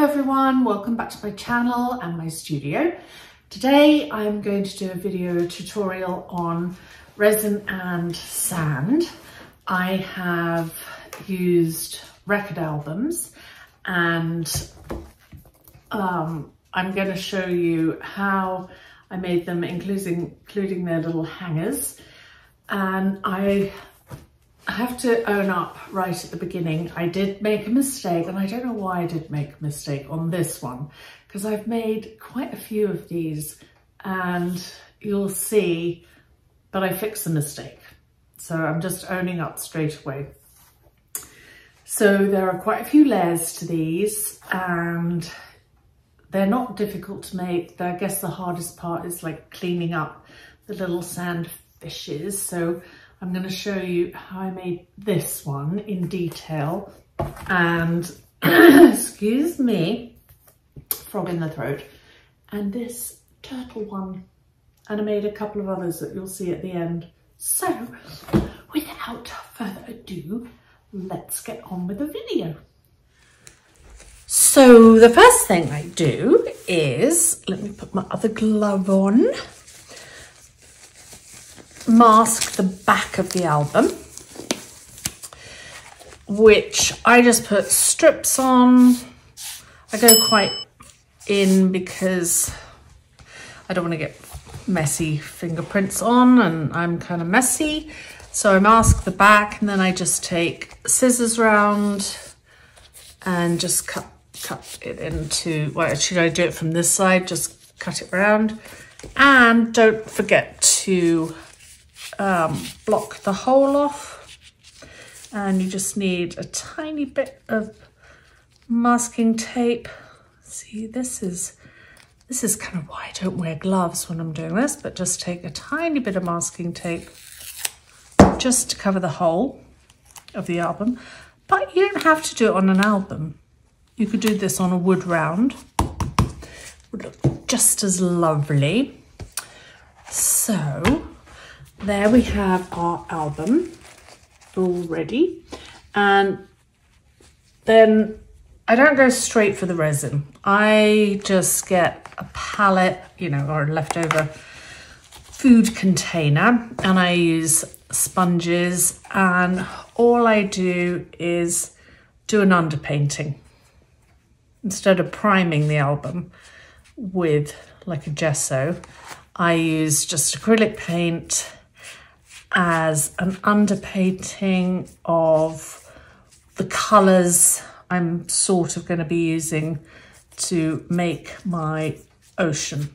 Hello everyone, welcome back to my channel and my studio. Today I'm going to do a video tutorial on resin and sand. I have used record albums and I'm going to show you how I made them, including their little hangers. And I have to own up right at the beginning, I did make a mistake, and I don't know why I did make a mistake on this one, because I've made quite a few of these and you'll see, but I fixed the mistake. So I'm just owning up straight away. So there are quite a few layers to these and they're not difficult to make. I guess the hardest part is like cleaning up the little sand fishes. So I'm going to show you how I made this one in detail and excuse me, frog in the throat, and this turtle one, and I made a couple of others that you'll see at the end. So without further ado, let's get on with the video. So the first thing I do is, let me put my other glove on, mask the back of the album, which I just put strips on. I go quite in because I don't want to get messy fingerprints on, and I'm kind of messy. So I mask the back and then I just take scissors round and just cut it into, well, should I do it from this side? Just cut it around. And don't forget to block the hole off, and you just need a tiny bit of masking tape. See, this is kind of why I don't wear gloves when I'm doing this, but just take a tiny bit of masking tape just to cover the hole of the album. But you don't have to do it on an album. You could do this on a wood round. Would look just as lovely. So there we have our album all ready. And then I don't go straight for the resin. I just get a palette, you know, or a leftover food container, and I use sponges, and all I do is do an underpainting. Instead of priming the album with like a gesso, I use just acrylic paint as an underpainting of the colours I'm sort of going to be using to make my ocean.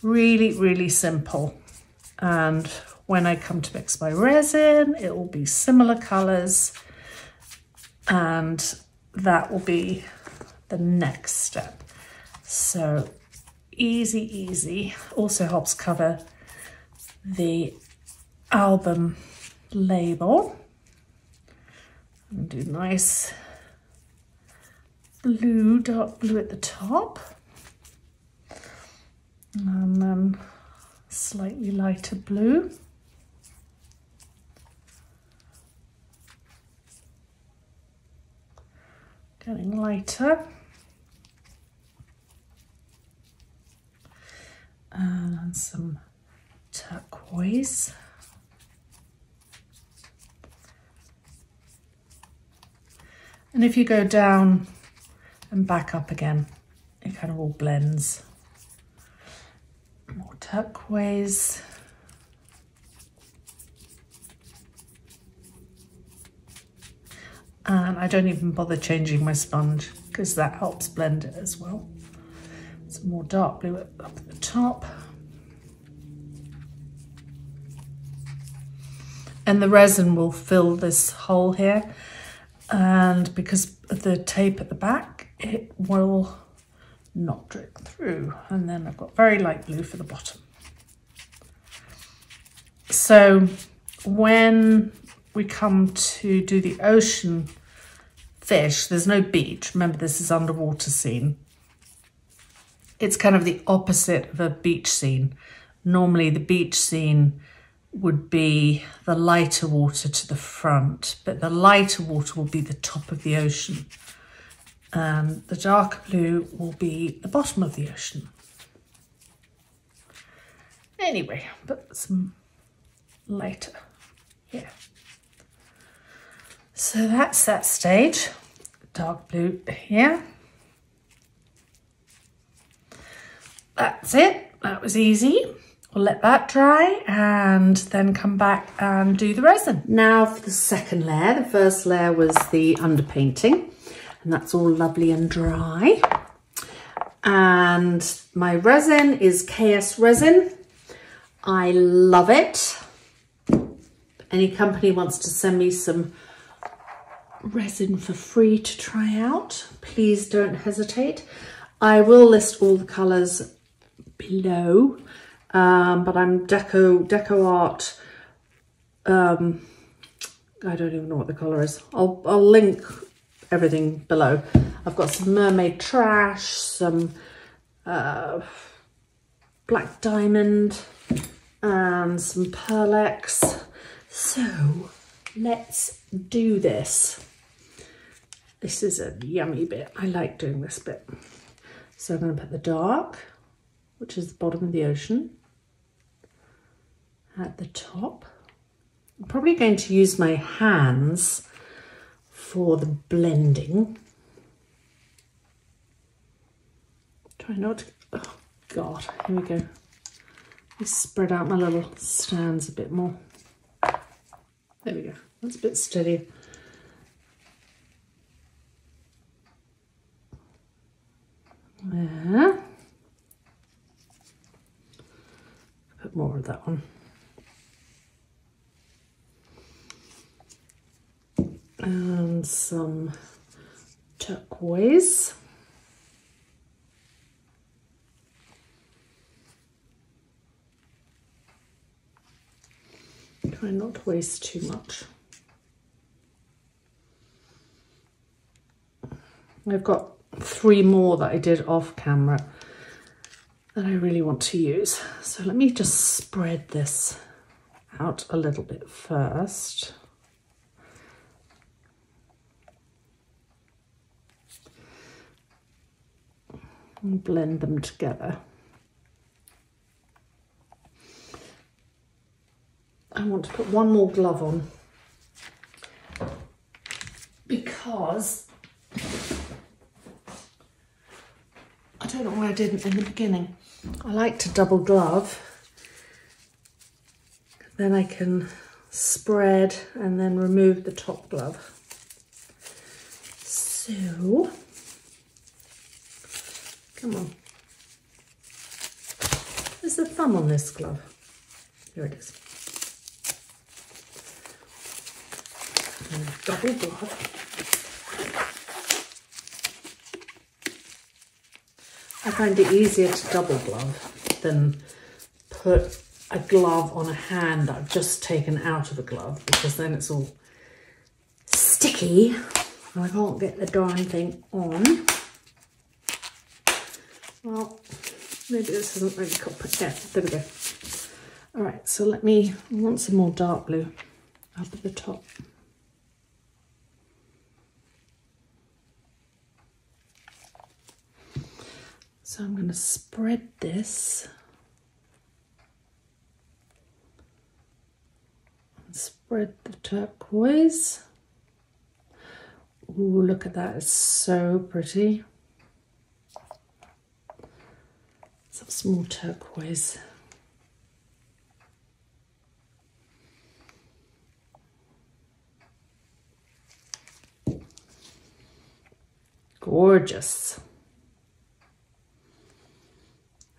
Really, really simple. And when I come to mix my resin, it will be similar colours, and that will be the next step. So easy, easy. Also helps cover the album label. And do nice blue, dark blue at the top, and then slightly lighter blue. Getting lighter. And some turquoise. And if you go down and back up again, it kind of all blends. More turquoise. And I don't even bother changing my sponge because that helps blend it as well. Some more dark blue up at the top. And the resin will fill this hole here. And because of the tape at the back, it will not drip through. And then I've got very light blue for the bottom. So when we come to do the ocean fish, there's no beach. Remember, this is underwater scene. It's kind of the opposite of a beach scene. Normally the beach scene would be the lighter water to the front, but the lighter water will be the top of the ocean. and the dark blue will be the bottom of the ocean. Anyway, put some lighter here. So that's that stage. Dark blue here. That's it. That was easy. We'll let that dry and then come back and do the resin. Now for the second layer. The first layer was the underpainting, and that's all lovely and dry. And my resin is KS resin. I love it. If any company wants to send me some resin for free to try out, please don't hesitate. I will list all the colours below, but I'm Deco Art. I don't even know what the colour is. I'll link everything below. I've got some Mermaid Trash, some Black Diamond, and some Pearlex. So let's do this. This is a yummy bit. I like doing this bit. So I'm going to put the dark, which is the bottom of the ocean, at the top. I'm probably going to use my hands for the blending. Try not to, oh God, here we go. Let me spread out my little stands a bit more. There we go, that's a bit steadier. There. Put more of that one. And some turquoise. Try not to waste too much. I've got 3 more that I did off camera that I really want to use. So let me just spread this out a little bit first. And blend them together. I want to put one more glove on because I don't know why I didn't in the beginning. I like to double glove, then I can spread and then remove the top glove. So, come on. There's a thumb on this glove. Here it is. And double glove. I find it easier to double glove than put a glove on a hand that I've just taken out of a glove, because then it's all sticky and I can't get the darn thing on. Well, maybe this isn't really copper. Yeah, there we go. All right, so I want some more dark blue up at the top. So I'm going to spread this and spread the turquoise. Ooh, look at that, it's so pretty. Some small turquoise. Gorgeous.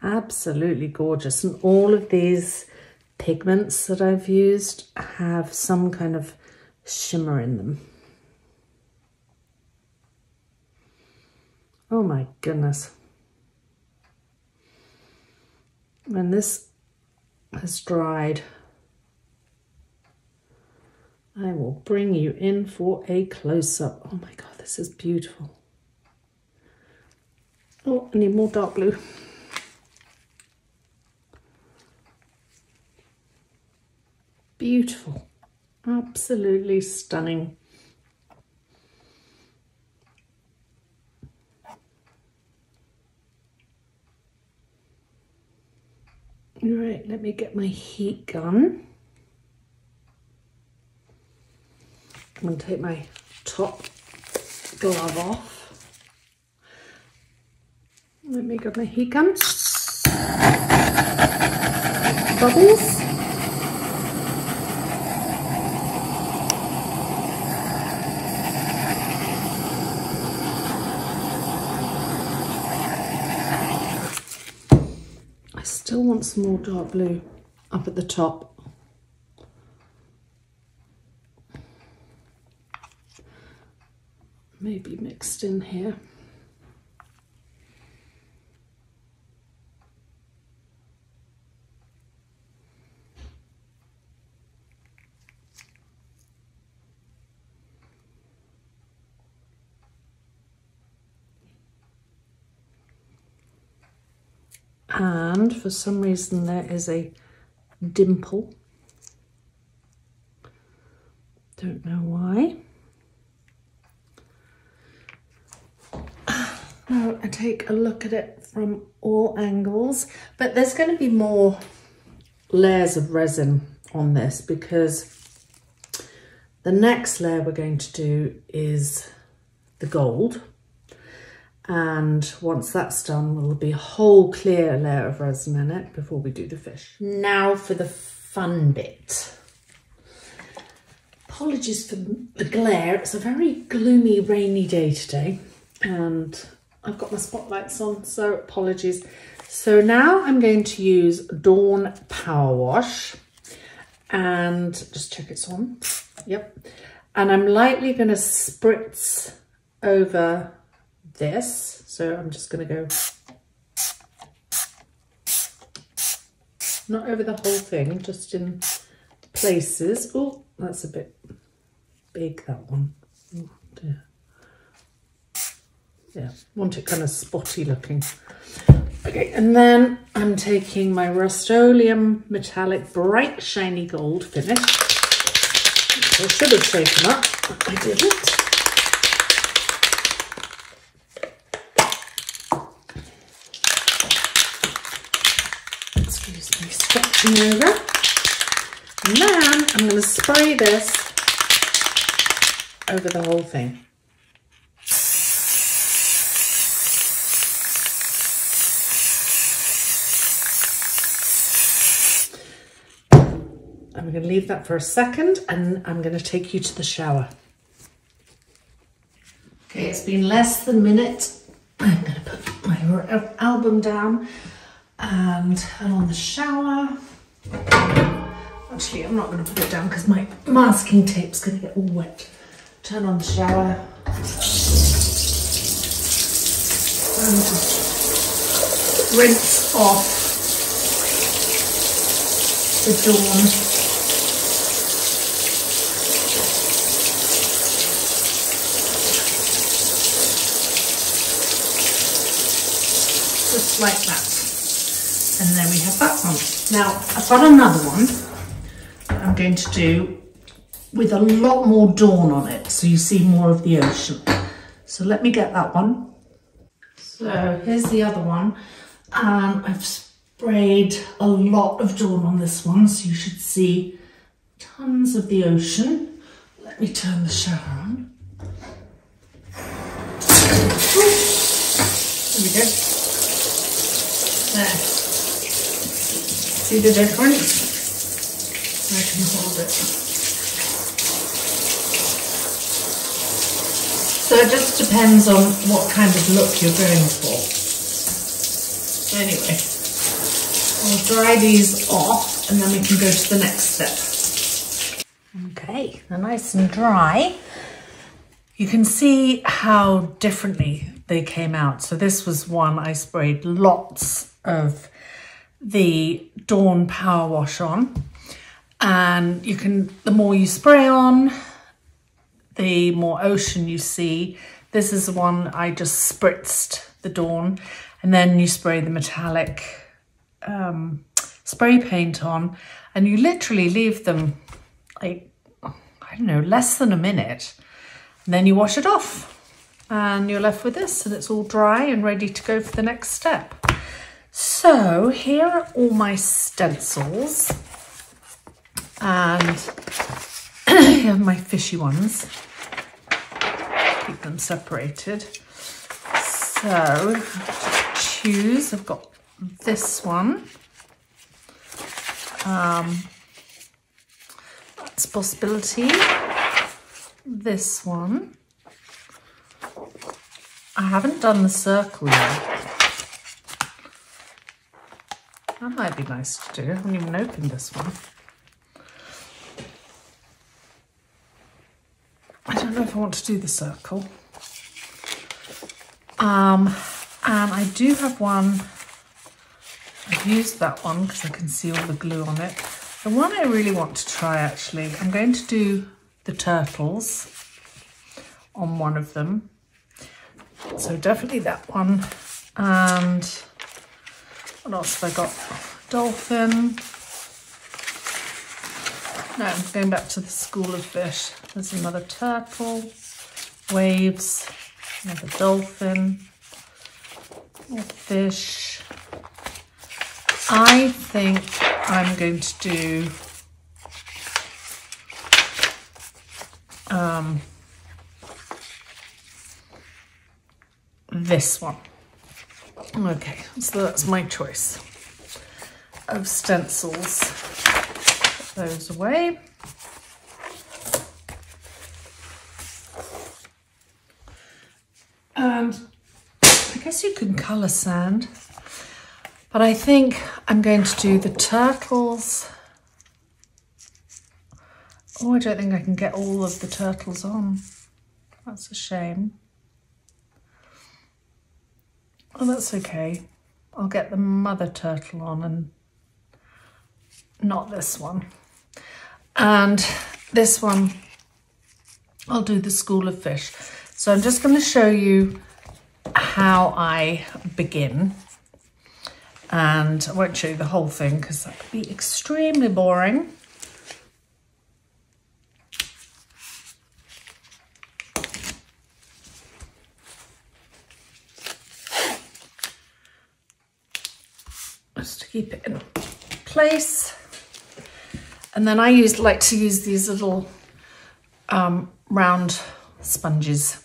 Absolutely gorgeous. And all of these pigments that I've used have some kind of shimmer in them. Oh my goodness. When this has dried, I will bring you in for a close-up. Oh my God, this is beautiful. Oh, I need more dark blue. Beautiful, absolutely stunning. Right, let me get my heat gun. I'm going to take my top glove off. Let me get my heat gun. Bubbles. I still want some more dark blue up at the top. Maybe mixed in here. And for some reason there is a dimple. Don't know why. Now I take a look at it from all angles, but there's going to be more layers of resin on this because the next layer we're going to do is the gold. And once that's done, there'll be a whole clear layer of resin in it before we do the fish. Now for the fun bit. Apologies for the glare. It's a very gloomy, rainy day today. And I've got my spotlights on, so apologies. So now I'm going to use Dawn Power Wash. And just check it's on. Yep. And I'm lightly going to spritz over this, so I'm just going to go not over the whole thing, just in places. Oh, that's a bit big, that one. Oh dear. Yeah, want it kind of spotty looking. Okay, and then I'm taking my Rustoleum metallic bright shiny gold finish, which I should have shaken up, but I didn't. Stretching over, and then I'm going to spray this over the whole thing. I'm going to leave that for a second and I'm going to take you to the shower. Okay, it's been less than a minute. I'm going to put my album down and turn on the shower. Actually, I'm not going to put it down because my masking tape's going to get all wet. Turn on the shower. And just rinse off the Dawn. Just like that. And then we have that one. Now, I've got another one that I'm going to do with a lot more Dawn on it, so you see more of the ocean. So let me get that one. So here's the other one. I've sprayed a lot of Dawn on this one, so you should see tons of the ocean. Let me turn the shower on. Ooh. There we go. There. See the difference? I can hold it. So it just depends on what kind of look you're going for. Anyway, I'll dry these off and then we can go to the next step. Okay, they're nice and dry. You can see how differently they came out. So this was one I sprayed lots of the Dawn Power Wash on, and you can, the more you spray on, the more ocean you see. This is the one I just spritzed the Dawn, and then you spray the metallic spray paint on, and you literally leave them like, I don't know, less than a minute, and then you wash it off and you're left with this, and it's all dry and ready to go for the next step. So here are all my stencils, and here are my fishy ones. Keep them separated. So to choose, I've got this one. That's a possibility. This one. I haven't done the circle yet. That might be nice to do. I haven't even opened this one. I don't know if I want to do the circle. And I do have one. I've used that one because I can see all the glue on it. The one I really want to try, actually, I'm going to do the turtles on one of them. So definitely that one. And what else have I got? Dolphin. No, I'm going back to the school of fish. There's another turtle. Waves. Another dolphin. More fish. I think I'm going to do this one. Okay, so that's my choice of stencils. Put those away. And I guess you can colour sand, but I think I'm going to do the turtles. Oh, I don't think I can get all of the turtles on. That's a shame. Oh, that's okay. I'll get the mother turtle on and not this one. And this one, I'll do the school of fish. So I'm just going to show you how I begin. And I won't show you the whole thing because that could be extremely boring. Just to keep it in place. And then I like to use these little round sponges.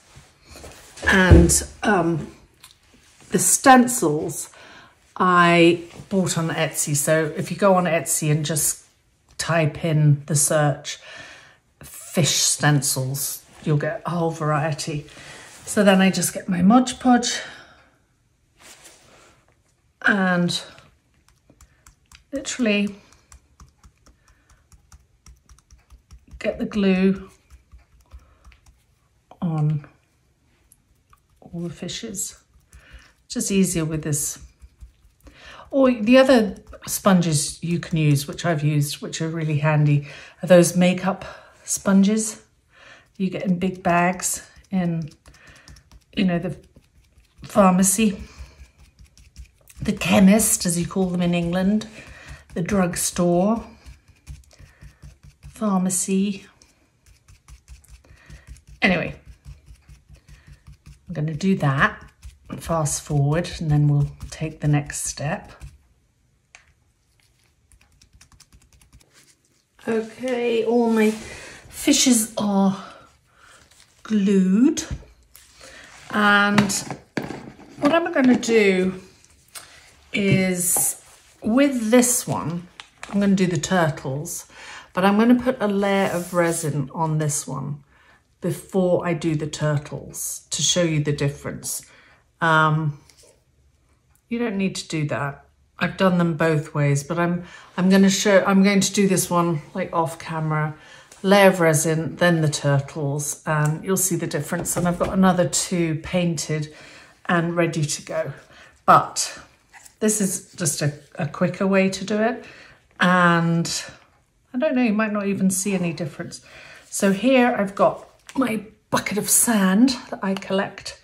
And the stencils I bought on Etsy. So if you go on Etsy and just type in the search fish stencils, you'll get a whole variety. So then I just get my Mod Podge and literally get the glue on all the fishes. Just easier with this. Or the other sponges you can use, which I've used, which are really handy, are those makeup sponges you get in big bags in, you know, the pharmacy, the chemist, as you call them in England, the drugstore, pharmacy. Anyway, I'm going to do that and fast forward, and then we'll take the next step. Okay, all my fishes are glued, and what I'm going to do is with this one, I'm going to do the turtles, but I'm going to put a layer of resin on this one before I do the turtles to show you the difference. You don't need to do that. I've done them both ways, but I'm going to do this one like off camera, layer of resin, then the turtles, and you'll see the difference. And I've got another two painted and ready to go. But this is just a quicker way to do it. And I don't know, you might not even see any difference. So here I've got my bucket of sand that I collect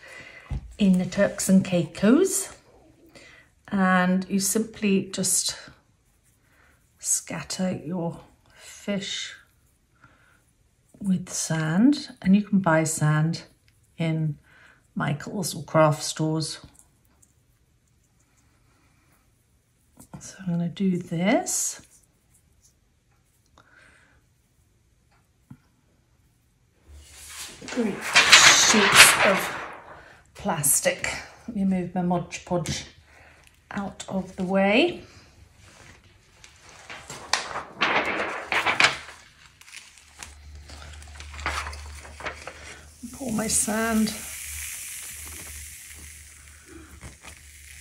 in the Turks and Caicos. And you simply just scatter your fish with sand, and you can buy sand in Michael's or craft stores. So I'm going to do this. Great sheets of plastic. Let me move my Mod Podge out of the way. Pour my sand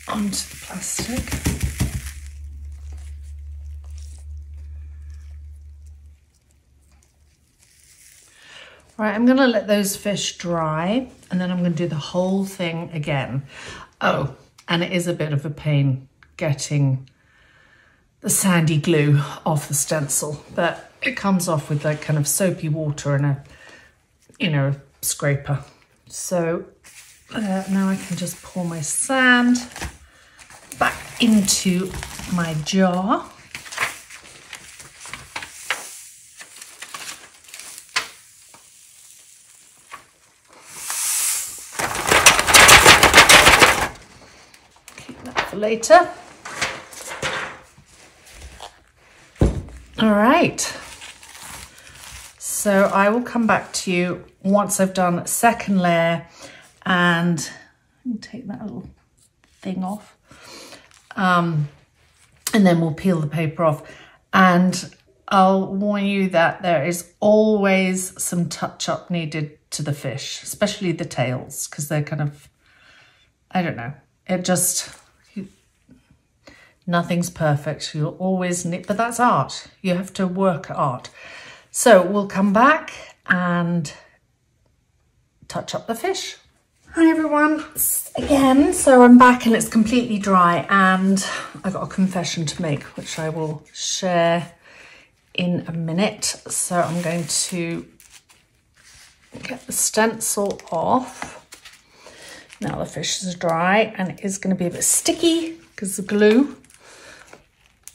onto the plastic. Right, I'm going to let those fish dry and then I'm going to do the whole thing again. Oh, and it is a bit of a pain getting the sandy glue off the stencil, but it comes off with like kind of soapy water and a, you know, scraper. So now I can just pour my sand back into my jar. Later. All right, so I will come back to you once I've done second layer and take that little thing off, and then we'll peel the paper off, and I'll warn you that there is always some touch-up needed to the fish, especially the tails, because they're kind of, I don't know, it just, nothing's perfect. You'll always need, but that's art. You have to work at art. So we'll come back and touch up the fish. Hi everyone, again. So I'm back and it's completely dry and I've got a confession to make, which I will share in a minute. So I'm going to get the stencil off. Now the fish is dry and it is going to be a bit sticky because the glue.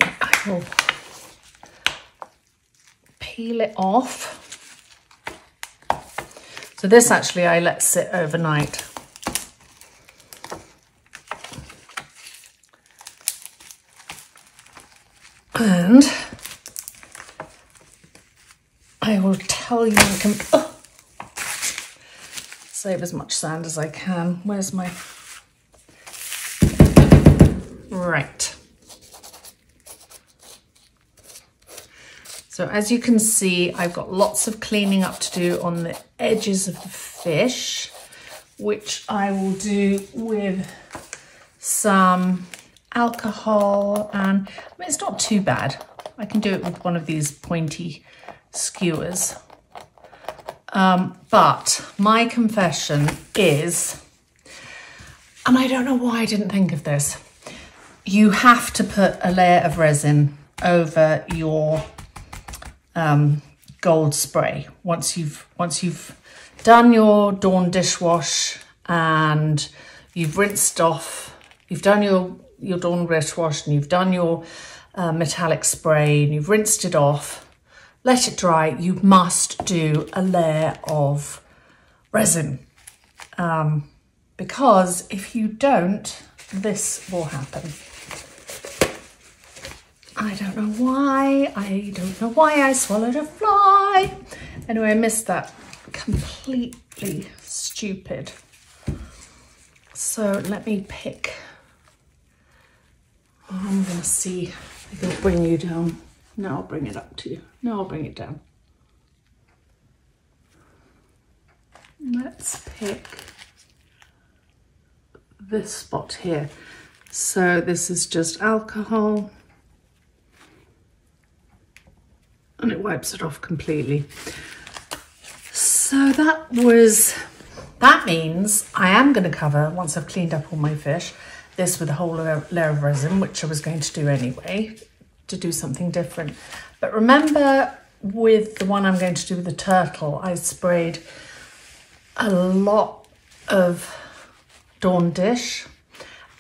I will peel it off. So this actually I let sit overnight. And I will tell you, I can save as much sand as I can. Where's my, right. So as you can see, I've got lots of cleaning up to do on the edges of the fish, which I will do with some alcohol, and I mean, it's not too bad. I can do it with one of these pointy skewers. But my confession is, and I don't know why I didn't think of this, you have to put a layer of resin over your gold spray once you've done your Dawn dishwash and you've rinsed off, you've done your Dawn dishwash and you've done your metallic spray and you've rinsed it off, let it dry. You must do a layer of resin because if you don't, this will happen. I don't know why. I don't know why I swallowed a fly. Anyway, I missed that. Completely stupid. So let me pick. I'm going to see if I can bring you down. No, I'll bring it up to you. No, I'll bring it down. Let's pick this spot here. So this is just alcohol. And it wipes it off completely. So that means I am going to cover, once I've cleaned up all my fish, this with a whole layer of resin, which I was going to do anyway, to do something different. But remember with the one I'm going to do with the turtle, I sprayed a lot of Dawn dish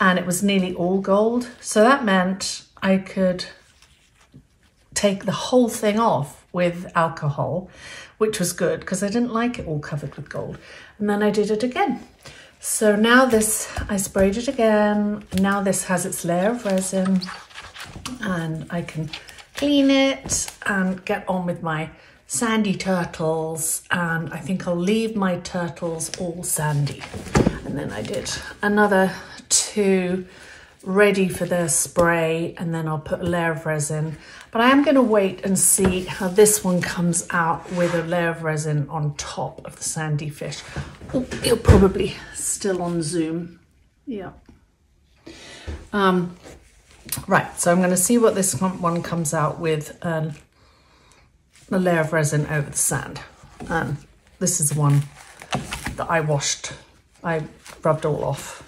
and it was nearly all gold. So that meant I could take the whole thing off with alcohol, which was good because I didn't like it all covered with gold. And then I did it again. So now this, I sprayed it again. Now this has its layer of resin. and I can clean it and get on with my sandy turtles. And I think I'll leave my turtles all sandy. And then I did another 2 ready for their spray, and then I'll put a layer of resin. But I am going to wait and see how this one comes out with a layer of resin on top of the sandy fish. Oh, you're probably still on Zoom. Yeah. Right, so I'm going to see what this one comes out with, a layer of resin over the sand. And this is the one that I washed. I rubbed all off.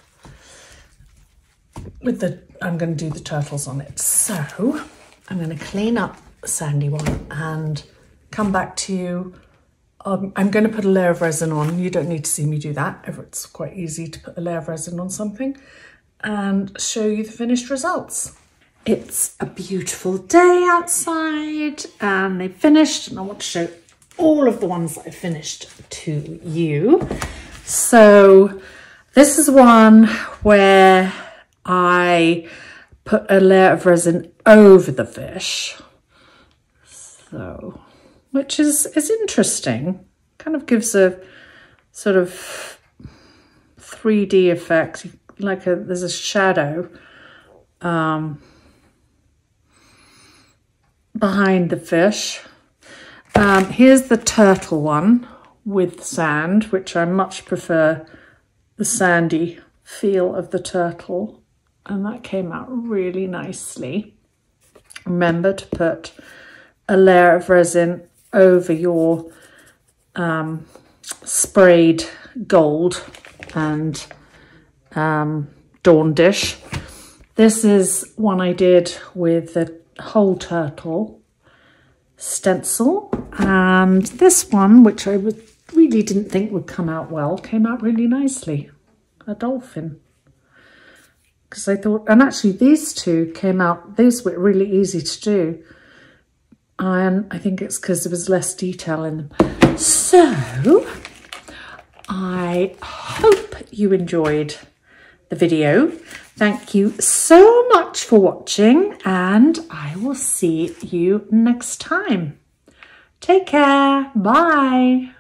I'm going to do the turtles on it. So I'm going to clean up the sandy one and come back to you. I'm going to put a layer of resin on. You don't need to see me do that. It's quite easy to put a layer of resin on something, and show you the finished results. It's a beautiful day outside and they finished, and I want to show all of the ones that I finished to you. So this is one where I put a layer of resin over the fish, so which is interesting. Kind of gives a sort of 3D effect, like there's a shadow behind the fish. Here's the turtle one with sand, which I much prefer the sandy feel of the turtle, and that came out really nicely. Remember to put a layer of resin over your sprayed gold and dawn dish. This is one I did with the whole turtle stencil, and this one, which I really didn't think would come out well, came out really nicely. A dolphin. Because I thought, and actually these two came out, these were really easy to do. And I think it's because there was less detail in them. So I hope you enjoyed the video. Thank you so much for watching, and I will see you next time. Take care. Bye.